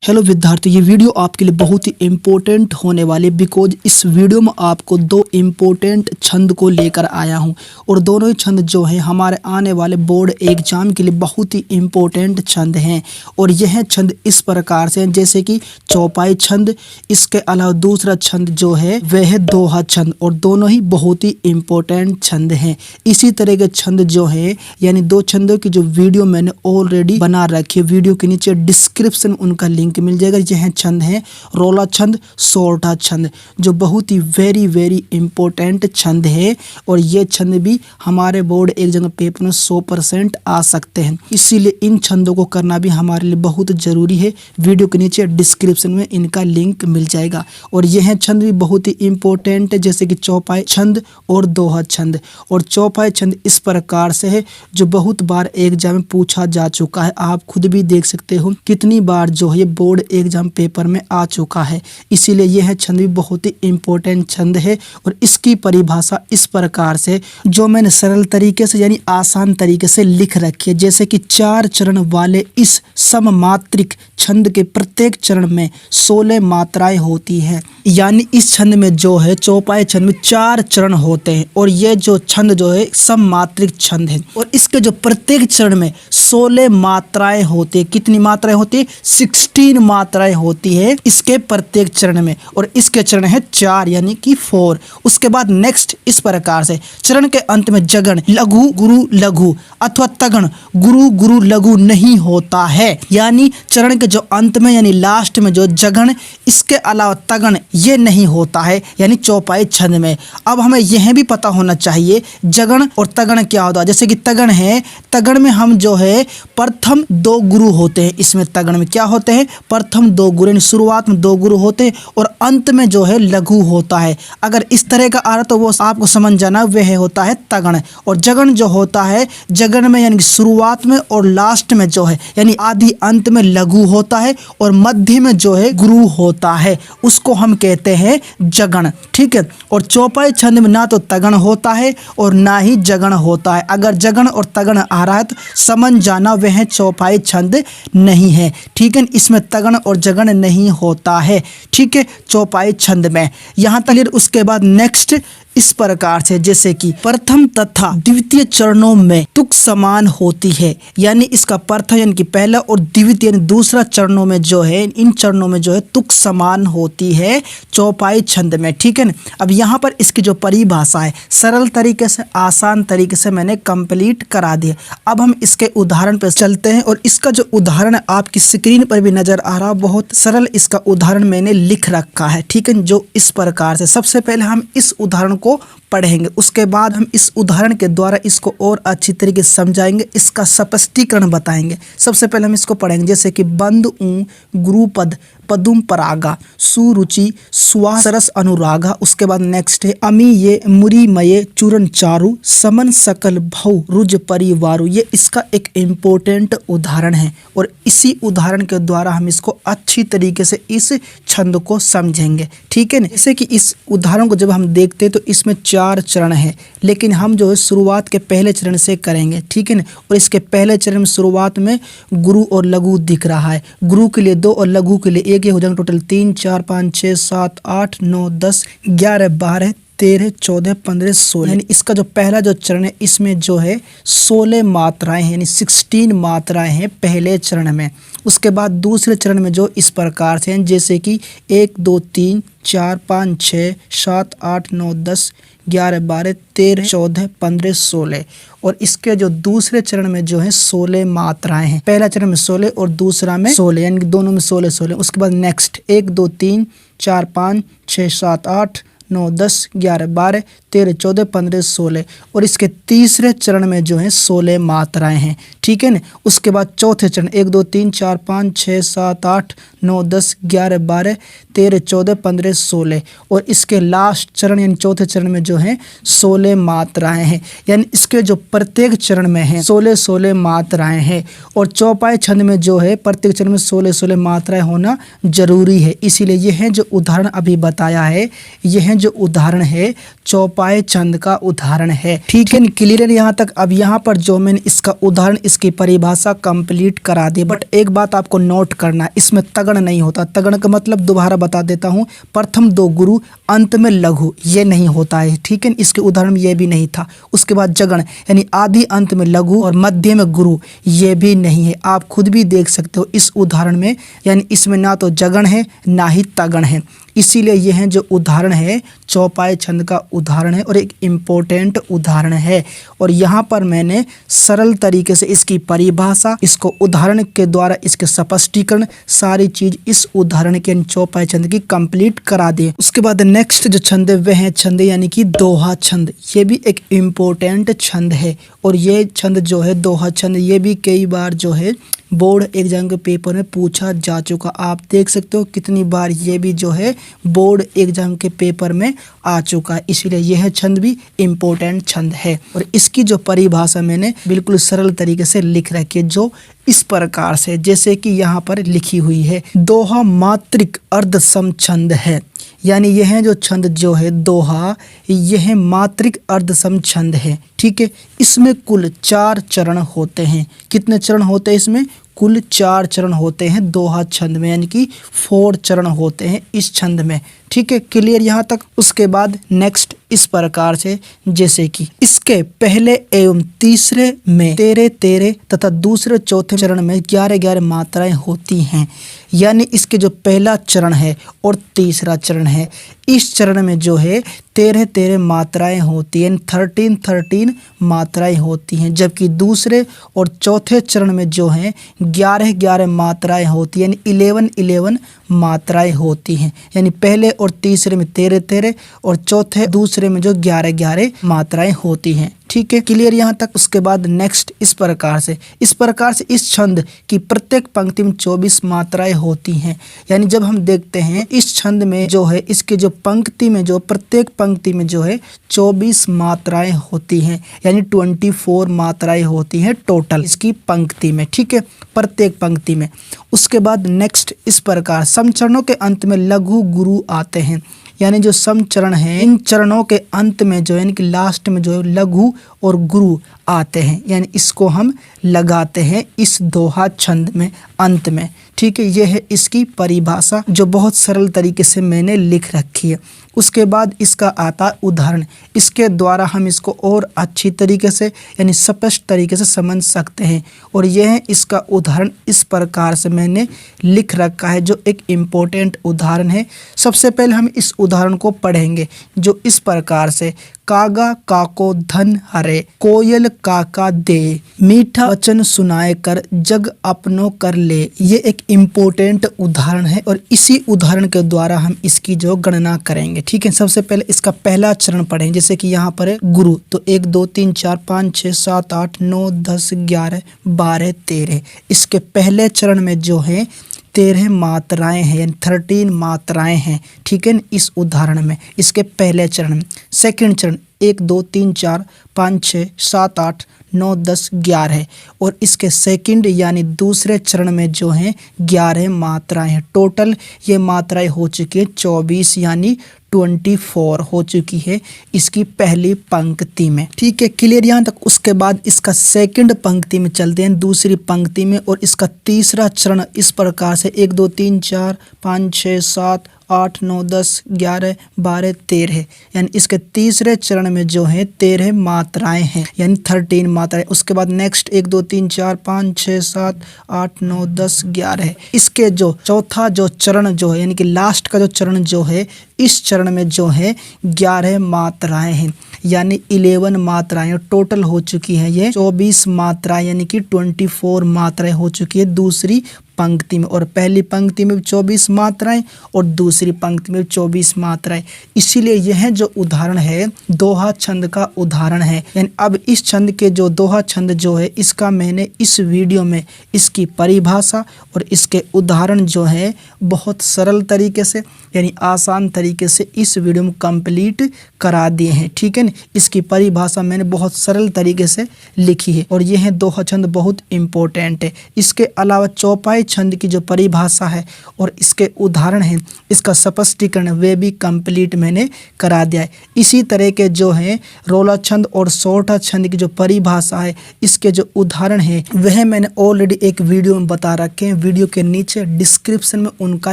Hello विद्यार्थी, ये video आपके लिए बहुत ही इम्पोर्टेंट होने वाली बिकॉज इस वीडियो में आपको दो इम्पोर्टेंट छंद को लेकर आया हूँ और दोनों ही छंद जो है हमारे आने वाले बोर्ड एग्जाम के लिए बहुत ही इम्पोर्टेंट छंद हैं। और यह छंद इस प्रकार से हैं जैसे कि चौपाई छंद, इसके अलावा दूसरा छंद जो है वह है दोहा छंद और दोनों ही बहुत ही इम्पोर्टेंट छंद हैं। इसी तरह के छंद जो है यानी दो छंदों की जो वीडियो मैंने ऑलरेडी बना रखी है, वीडियो के नीचे डिस्क्रिप्शन उनका लिंक मिल जाएगा। यह छंद है रोला छंद, सोरठा छंद, जो बहुत ही वेरी इंपॉर्टेंट छंद है और ये छंद भी हमारे बोर्ड एग्जाम पेपर में 100% आ सकते हैं। इसीलिए इन छंदों को करना भी हमारे लिए बहुत जरूरी है। वीडियो के नीचे डिस्क्रिप्शन में इनका लिंक मिल जाएगा और यह छंद भी बहुत ही इंपॉर्टेंट है जैसे कि चौपाई छंद और दोहा छंद। और चौपाई छंद इस प्रकार से है जो बहुत बार एग्जाम में पूछा जा चुका है, आप खुद भी देख सकते हो कितनी बार जो है बोर्ड एग्जाम पेपर में आ चुका है। इसीलिए यह छंद भी बहुत ही इंपॉर्टेंट छंद है और इसकी परिभाषा इस प्रकार से जो मैंने सरल तरीके से यानी आसान तरीके से लिख रखी है। जैसे कि 4 चरण वाले इस सममात्रिक छंद के प्रत्येक चरण में 16 मात्राएं होती हैं। यानी इस छंद में जो है चौपाई छंद में 4 चरण होते हैं और ये जो छंद जो है सममात्रिक छंद है और इसके जो प्रत्येक चरण में 16 मात्राएं होती है। कितनी मात्राएं होती है? 16 मात्राएं होती है इसके प्रत्येक चरण में और इसके चरण है 4 यानी कि 4। उसके बाद नेक्स्ट इस प्रकार से चरण के अंत में जगण, लघु, गुरु, लघु अथवा तगण, गुरु, गुरु, लघु नहीं होता है। यानी चरण के जो अंत में यानी लास्ट में जो जगण, इसके अलावा तगण ये नहीं होता है यानी चौपाई छंद में। अब हमें यह भी पता होना चाहिए जगण और तगण क्या होता है। जैसे कि तगण है, तगण में हम जो है प्रथम 2 गुरु होते हैं। इसमें तगण में क्या होते हैं? प्रथम 2 गुरु, यानी शुरुआत में 2 गुरु होते हैं और अंत में जो है लघु होता है। अगर इस तरह का आ रहा तो वो आपको समझ जाना वह होता है तगण। और जगण जो होता है, जगण में यानी शुरुआत में और लास्ट में जो है यानी आदि अंत में लघु होता है और मध्य में जो है गुरु होता है, उसको हम कहते हैं जगण। ठीक है। और चौपाई छंद में ना तो तगण होता है और ना ही जगण होता है। अगर जगण और तगण आ रहा है तो समझ जाना वह चौपाई छंद नहीं है। ठीक है। इसमें तगण और जगण नहीं होता है। ठीक है, चौपाई छंद में यहाँ तक। उसके बाद नेक्स्ट इस प्रकार से जैसे कि प्रथम तथा द्वितीय चरणों में तुक समान होती है। यानी इसका प्रथम यानी कि पहला और द्वितीय यानी दूसरा चरणों में जो है इन चरणों में जो है तुक समान होती है चौपाई छंद में। ठीक है ना। अब यहाँ पर इसकी जो परिभाषा है सरल तरीके से आसान तरीके से मैंने कंप्लीट करा दिया। अब हम इसके उदाहरण पर चलते हैं और इसका जो उदाहरण आपकी स्क्रीन पर भी नजर आ रहा, बहुत सरल इसका उदाहरण मैंने लिख रखा है। ठीक है, जो इस प्रकार से सबसे पहले हम इस उदाहरण को पढ़ेंगे, उसके बाद हम इस उदाहरण के द्वारा इसको और अच्छी तरीके से समझाएंगे, इसका स्पष्टीकरण बताएंगे। सबसे पहले हम इसको पढ़ेंगे जैसे कि बंद ऊ गुरुपद पदुम परागा, सुरुचि स्वा सरस अनुरागा। उसके बाद नेक्स्ट है अमी ये मुरी मये चूरन चारु, समन सकल भौ रुज परिवारु। ये इसका एक इम्पोर्टेंट उदाहरण है और इसी उदाहरण के द्वारा हम इसको अच्छी तरीके से इस छंद को समझेंगे। ठीक है ना। जैसे कि इस उदाहरण को जब हम देखते हैं तो इसमें 4 चरण है, लेकिन हम जो है शुरुआत के पहले चरण से करेंगे। ठीक है ना। और इसके पहले चरण में शुरुआत में गुरु और लघु दिख रहा है। गुरु के लिए 2 और लघु के लिए 1 हो जाएंगे। टोटल 3 4 5 6 7 8 9 10 11 12 13 14 15 16। यानी इसका जो पहला जो चरण है इसमें जो है 16 मात्राएं हैं यानी 16 मात्राएं हैं पहले चरण में। उसके बाद दूसरे चरण में जो इस प्रकार से हैं जैसे कि 1 2 3 4 5 6 7 8 9 10 11 12 13 14 15 16। और इसके जो दूसरे चरण में जो है 16 मात्राएं हैं। पहला चरण में 16 और दूसरा में 16 यानी दोनों में 16 16। उसके बाद नेक्स्ट 1 2 3 4 5 6 7 8 9 10 11 12 13 14 15 16। और इसके तीसरे चरण में जो है 16 मात्राएं हैं। ठीक है ना। उसके बाद चौथे चरण 1 2 3 4 5 6 7 8 9 10 11 12 13 14 15 16। और इसके लास्ट चरण यानी चौथे चरण में जो है 16 मात्राएं हैं। यानी इसके जो प्रत्येक चरण में है 16 मात्राएं हैं और चौपाई छंद में जो है प्रत्येक चरण में 16 मात्राएं होना जरूरी है। इसीलिए यह जो उदाहरण अभी बताया है, यह जो उदाहरण है चौपाई छंद का उदाहरण है। ठीक है, क्लियर है यहाँ तक। अब यहाँ पर जो मैंने इसका उदाहरण, इसकी परिभाषा कंप्लीट करा दी, बट एक बात आपको नोट करना है, इसमें तगड़ नहीं होता। तगड़ का मतलब दोबारा बता देता हूँ, प्रथम दो गुरु, अंत में लघु, ये नहीं होता है। ठीक है, इसके उदाहरण में ये भी नहीं था। उसके बाद जगण यानी आदि अंत में लघु और मध्य में गुरु, ये भी नहीं है। आप खुद भी देख सकते हो इस उदाहरण में, यानी इसमें ना तो जगण है ना ही तगण है। इसीलिए यह जो उदाहरण है चौपाई छंद का उदाहरण है और एक इम्पोर्टेंट उदाहरण है। और यहाँ पर मैंने सरल तरीके से इसकी परिभाषा, इसको उदाहरण के द्वारा इसके स्पष्टीकरण, सारी चीज इस उदाहरण के चौपाई छंद की कंप्लीट करा दी। उसके बाद नेक्स्ट जो छंद है वह है छंद यानी कि दोहा छंद। ये भी एक इम्पोर्टेंट छंद है और ये छंद जो है दोहा छंद, ये भी कई बार जो है बोर्ड एग्जाम के पेपर में पूछा जा चुका। आप देख सकते हो कितनी बार ये भी जो है बोर्ड एग्जाम के पेपर में आ चुका है। इसीलिए यह छंद भी इम्पोर्टेंट छंद है और इसकी जो परिभाषा मैंने बिल्कुल सरल तरीके से लिख रखी है, जो इस प्रकार से जैसे कि यहाँ पर लिखी हुई है। दोहा मात्रिक अर्ध सम छंद है, यानी यह जो छंद जो है दोहा, यह मात्रिक अर्ध सम छंद है। ठीक है, इसमें कुल 4 चरण होते हैं। कितने चरण होते हैं इसमें? कुल 4 चरण होते हैं दोहा छंद में, यानी कि 4 चरण होते हैं इस छंद में। ठीक है, क्लियर यहाँ तक। उसके बाद नेक्स्ट इस प्रकार से, जैसे कि इसके पहले एवं तीसरे में 13 तथा दूसरे चौथे चरण में 11 मात्राएं होती हैं। यानी इसके जो पहला चरण है और तीसरा चरण है, इस चरण में जो है 13 मात्राएं होती हैं, 13 मात्राएं होती हैं। जबकि दूसरे और चौथे चरण में जो है 11 मात्राएं होती हैं, यानी 11 मात्राएं होती हैं। यानी पहले और तीसरे में 13 और चौथे दूसरे में जो 11 मात्राएं होती हैं। ठीक है, क्लियर यहाँ तक। उसके बाद नेक्स्ट इस प्रकार से इस छंद की प्रत्येक पंक्ति में 24 मात्राएं होती हैं। यानी जब हम देखते हैं इस छंद में जो है इसके जो पंक्ति में जो प्रत्येक पंक्ति में जो है 24 मात्राएं होती हैं, यानी 24 मात्राएं होती हैं टोटल इसकी पंक्ति में। ठीक है, प्रत्येक पंक्ति में। उसके बाद नेक्स्ट इस प्रकार सम चरणों के अंत में लघु गुरु आते हैं। यानी जो सम चरण है, इन चरणों के अंत में जो यानी कि लास्ट में जो है लघु और गुरु आते हैं, यानी इसको हम लगाते हैं इस दोहा छंद में अंत में। ठीक है, यह है इसकी परिभाषा जो बहुत सरल तरीके से मैंने लिख रखी है। उसके बाद इसका आता उदाहरण, इसके द्वारा हम इसको और अच्छी तरीके से यानी स्पष्ट तरीके से समझ सकते हैं। और यह इसका उदाहरण इस प्रकार से मैंने लिख रखा है, जो एक इम्पोर्टेंट उदाहरण है। सबसे पहले हम इस उदाहरण को पढ़ेंगे, जो इस प्रकार से कागा काको धन हरे, कोयल काका दे, मीठा वचन सुनाए कर जग अपनो कर ले। ये एक इम्पोर्टेंट उदाहरण है और इसी उदाहरण के द्वारा हम इसकी जो गणना करेंगे। ठीक है, सबसे पहले इसका पहला चरण पढ़ें। जैसे कि यहाँ पर है गुरु, तो 1 2 3 4 5 6 7 8 9 10 11 12 13। इसके पहले चरण में जो है 13 मात्राएं हैं, यानी 13 मात्राएं हैं। ठीक है, इस उदाहरण में इसके पहले चरण में। सेकंड चरण 1 2 3 4 5 6 7 8 9 10 11 है और इसके सेकंड यानी दूसरे चरण में जो है 11 मात्राएं हैं। टोटल ये मात्राएं हो चुकी है 24, यानी 24 हो चुकी है इसकी पहली पंक्ति में। ठीक है, क्लियर यहाँ तक। उसके बाद इसका सेकंड पंक्ति में चलते हैं, दूसरी पंक्ति में, और इसका तीसरा चरण इस प्रकार से 1 2 3 4 5 6 7 8 9 10 11 12 13 है। यानी इसके तीसरे चरण में जो है 13 मात्राएं हैं, यानी 13 मात्राएं। उसके बाद नेक्स्ट 1 2 3 4 5 6 7 8 9 10 11 है। इसके जो चौथा जो चरण जो है, यानी कि लास्ट का जो चरण जो है, इस चरण में जो है 11 मात्राएं हैं, यानी 11 मात्राएं टोटल हो चुकी है। ये 24 मात्राएं यानी कि 24 मात्राएं हो चुकी है दूसरी पंक्ति में, और पहली पंक्ति में 24 मात्राएं और दूसरी पंक्ति में 24 मात्राएं। इसीलिए यह जो उदाहरण है दोहा छंद का उदाहरण है। यानी अब इस छंद के जो दोहा छंद जो है, इसका मैंने इस वीडियो में इसकी परिभाषा और इसके उदाहरण जो है बहुत सरल तरीके से यानी आसान तरीके से इस वीडियो में कंप्लीट करा दिए हैं। ठीक है ना, इसकी परिभाषा मैंने बहुत सरल तरीके से लिखी है और यह दोहा छंद बहुत इम्पोर्टेंट है। इसके अलावा चौपाई छंद की जो परिभाषा है और इसके उदाहरण हैं, इसका स्पष्टीकरण वे भी कंप्लीट मैंने करा दिया है। इसी तरह के जो हैं रोला छंद और सोरठा छंद की जो परिभाषा है, इसके जो उदाहरण हैं वह मैंने ऑलरेडी एक वीडियो में बता रखे हैं। वीडियो के नीचे डिस्क्रिप्शन में उनका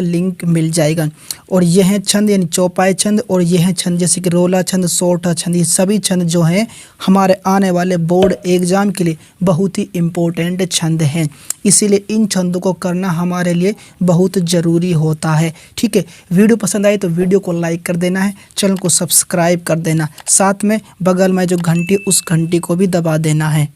लिंक मिल जाएगा। और यह छंद यानी चौपाई छंद और यह छंद जैसे कि रोला छंद, सोरठा छंद, ये सभी छंद जो हैं हमारे आने वाले बोर्ड एग्जाम के लिए बहुत ही इम्पोर्टेंट छंद हैं। इसीलिए इन छंदों को करना हमारे लिए बहुत ज़रूरी होता है। ठीक है, वीडियो पसंद आए तो वीडियो को लाइक कर देना है, चैनल को सब्सक्राइब कर देना, साथ में बगल में जो घंटी उस घंटी को भी दबा देना है।